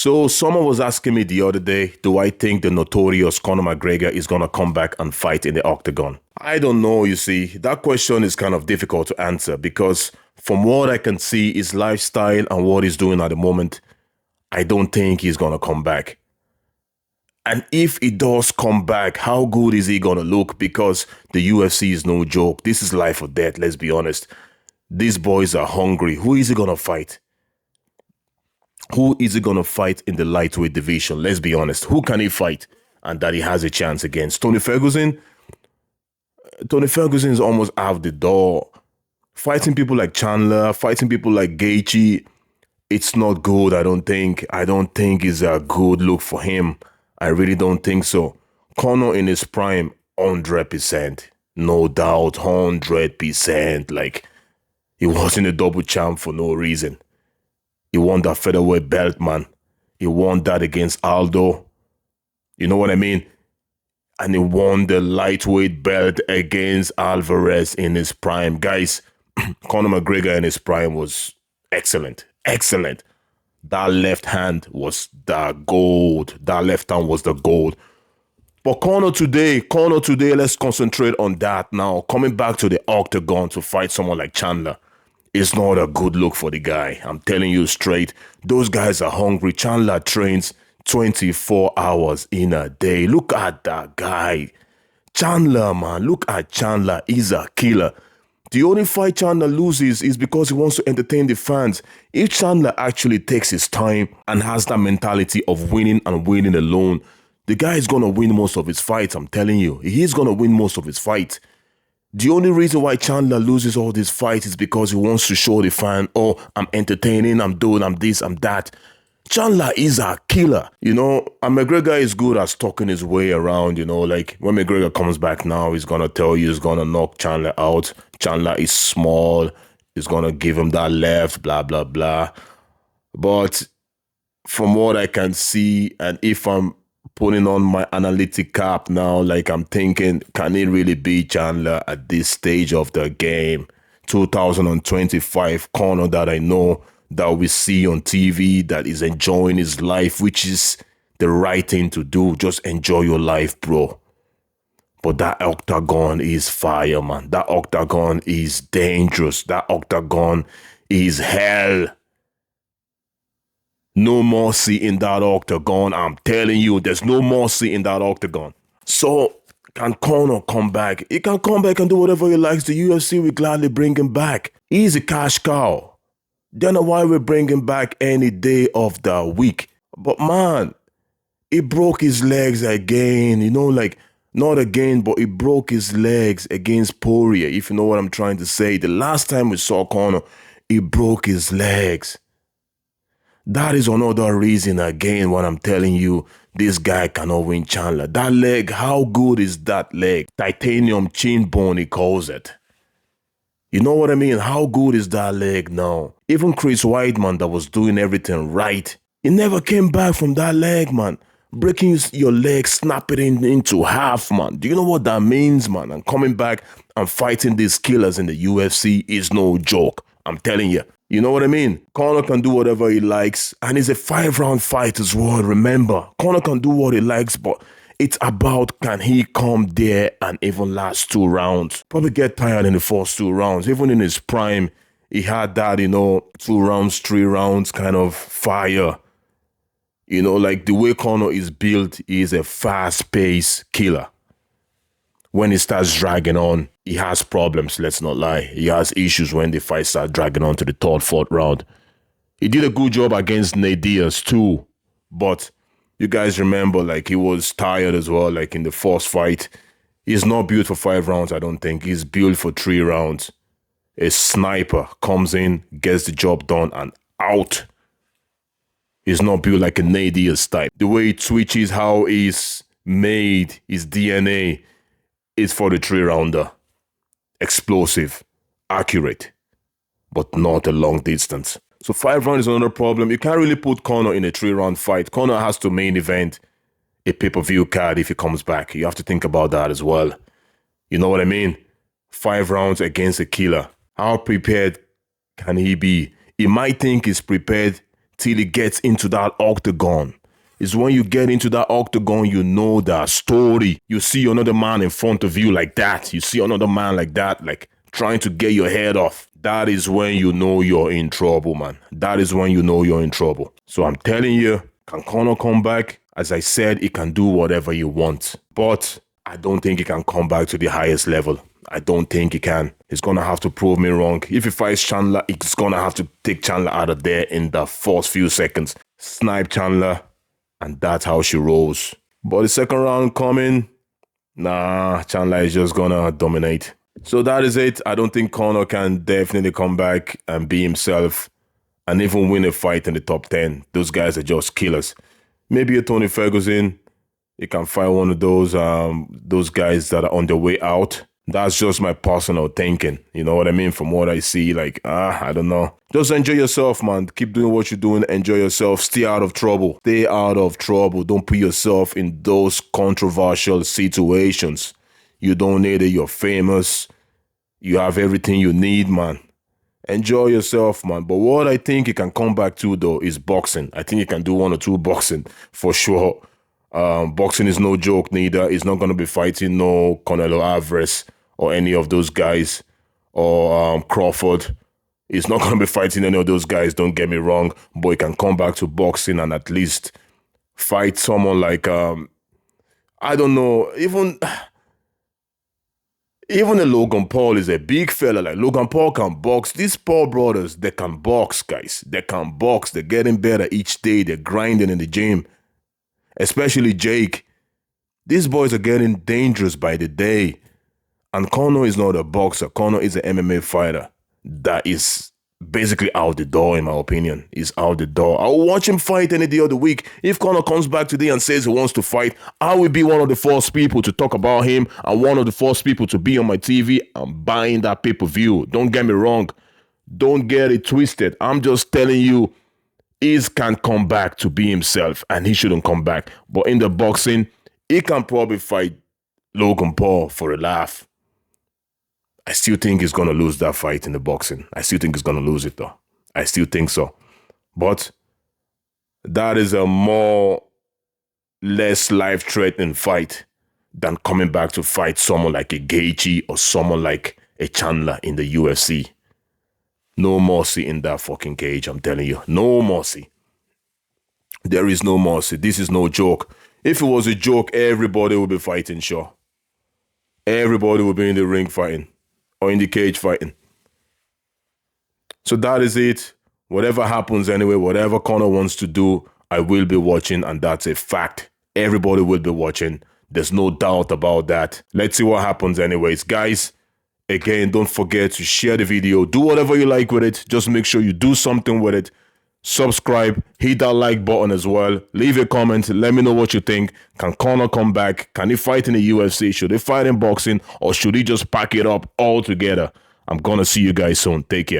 So someone was asking me the other day, do I think the notorious Conor McGregor is going to come back and fight in the octagon? I don't know, you see. That question is kind of difficult to answer because from what I can see, his lifestyle and what he's doing at the moment, I don't think he's going to come back. And if he does come back, how good is he going to look? Because the UFC is no joke. This is life or death, let's be honest. These boys are hungry. Who is he going to fight? Who is he going to fight in the lightweight division? Let's be honest. Who can he fight and that he has a chance against? Tony Ferguson? Tony Ferguson is almost out the door. Fighting people like Chandler, fighting people like Gaethje, it's not good, I don't think. I don't think it's a good look for him. I really don't think so. Conor in his prime, 100%. No doubt, 100%. Like, he wasn't a double champ for no reason. He won that featherweight belt, man. He won that against Aldo. You know what I mean? And he won the lightweight belt against Alvarez in his prime. Guys, Conor McGregor in his prime was excellent. Excellent. That left hand was the gold. That left hand was the gold. But Conor today, let's concentrate on that now. Coming back to the octagon to fight someone like Chandler. It's not a good look for the guy. I'm telling you straight. Those guys are hungry. Chandler trains 24 hours in a day. Look at that guy. Chandler, man. Look at Chandler. He's a killer. The only fight Chandler loses is because he wants to entertain the fans. If Chandler actually takes his time and has that mentality of winning and winning alone, the guy is going to win most of his fights, I'm telling you. He's going to win most of his fights. The only reason why Chandler loses all these fights is because he wants to show the fan, oh, I'm entertaining, I'm doing, I'm this, I'm that. Chandler is a killer, you know, and McGregor is good at talking his way around, you know, like when McGregor comes back now, he's going to tell you he's going to knock Chandler out. Chandler is small, he's going to give him that left, blah, blah, blah. But from what I can see, and if I'm putting on my analytic cap now, like I'm thinking, can it really be Chandler at this stage of the game? 2025 Conor that I know, that we see on TV, that is enjoying his life, which is the right thing to do. Just enjoy your life, bro. But that octagon is fire, man. That octagon is dangerous. That octagon is hell. No mercy in that octagon. I'm telling you, there's no mercy in that octagon. So, can Conor come back? He can come back and do whatever he likes. The UFC will gladly bring him back. He's a cash cow. Don't know why we bring him back any day of the week. But man, he broke his legs again. You know, like, not again, but he broke his legs against Poirier, if you know what I'm trying to say. The last time we saw Conor, he broke his legs. That is another reason again when I'm telling you, this guy cannot win Chandler. That leg, how good is that leg? Titanium chin bone, he calls it. You know what I mean? How good is that leg now? Even Chris Weidman that was doing everything right, he never came back from that leg, man. Breaking your leg, snap it into half, man. Do you know what that means, man? And coming back and fighting these killers in the UFC is no joke. I'm telling you. You know what I mean? Conor can do whatever he likes. And it's a 5-round fight as well, remember. Conor can do what he likes, but it's about, can he come there and even last 2 rounds? Probably get tired in the first 2 rounds. Even in his prime, he had that, you know, 2 rounds, 3 rounds kind of fire. You know, like the way Conor is built, he is a fast-paced killer. When he starts dragging on, he has problems, let's not lie. He has issues when the fight starts dragging on to the 3rd, 4th round. He did a good job against Nate Diaz too, but you guys remember, like, he was tired as well, like in the first fight. He's not built for 5 rounds, I don't think. He's built for 3 rounds. A sniper comes in, gets the job done, and out. He's not built like a Nate Diaz type. The way he twitches, how he's made, his DNA, is for the 3-rounder. Explosive, accurate, but not a long distance. So 5 rounds is another problem. You can't really put Conor in a 3-round fight. Conor has to main event a pay-per-view card if he comes back. You have to think about that as well. You know what I mean? 5 rounds against a killer. How prepared can he be? He might think he's prepared till he gets into that octagon. It's when you get into that octagon, you know that story. You see another man in front of you like that. You see another man like that, like trying to get your head off. That is when you know you're in trouble, man. That is when you know you're in trouble. So I'm telling you, can Conor come back? As I said, he can do whatever he wants. But I don't think he can come back to the highest level. I don't think he can. He's going to have to prove me wrong. If he fights Chandler, he's going to have to take Chandler out of there in the first few seconds. Snipe Chandler, and that's how she rolls. But the second round coming, nah, Chandler is just going to dominate. So that is it. I don't think Conor can definitely come back and be himself and even win a fight in the top 10. Those guys are just killers. Maybe a Tony Ferguson. He can fight one of those guys that are on their way out. That's just my personal thinking. You know what I mean? From what I see, like, I don't know. Just enjoy yourself, man. Keep doing what you're doing. Enjoy yourself. Stay out of trouble. Stay out of trouble. Don't put yourself in those controversial situations. You don't need it. You're famous. You have everything you need, man. Enjoy yourself, man. But what I think he can come back to, though, is boxing. I think he can do 1 or 2 boxing for sure. Boxing is no joke neither. He's not going to be fighting no Conelo Alverez or any of those guys or Crawford. He's not going to be fighting any of those guys, don't get me wrong. But he can come back to boxing and at least fight someone like, I don't know, even a Logan Paul is a big fella. Like, Logan Paul can box. These Paul brothers, they can box, guys. They can box. They're getting better each day. They're grinding in the gym. Especially Jake. These boys are getting dangerous by the day. And Conor is not a boxer. Conor is an MMA fighter that is basically out the door, in my opinion. He's out the door. I'll watch him fight any day of the week. If Conor comes back today and says he wants to fight, I will be one of the first people to talk about him and one of the first people to be on my TV and buying that pay-per-view. Don't get me wrong. Don't get it twisted. I'm just telling you, he can't come back to be himself and he shouldn't come back. But in the boxing, he can probably fight Logan Paul for a laugh. I still think he's going to lose that fight in the boxing. I still think he's going to lose it, though. I still think so. But that is a less life-threatening fight than coming back to fight someone like a Gaethje or someone like a Chandler in the UFC. No mercy in that fucking cage, I'm telling you. No mercy. There is no mercy. This is no joke. If it was a joke, everybody would be fighting, sure. Everybody would be in the ring fighting. Or in the cage fighting. So that is it. Whatever happens anyway, whatever Conor wants to do, I will be watching, and that's a fact. Everybody will be watching. There's no doubt about that. Let's see what happens anyways. Guys, again, don't forget to share the video. Do whatever you like with it. Just make sure you do something with it. Subscribe, hit that like button as well. Leave a comment, let me know what you think. Can Conor come back? Can he fight in the UFC? Should he fight in boxing? Or should he just pack it up all together? I'm gonna see you guys soon. Take care.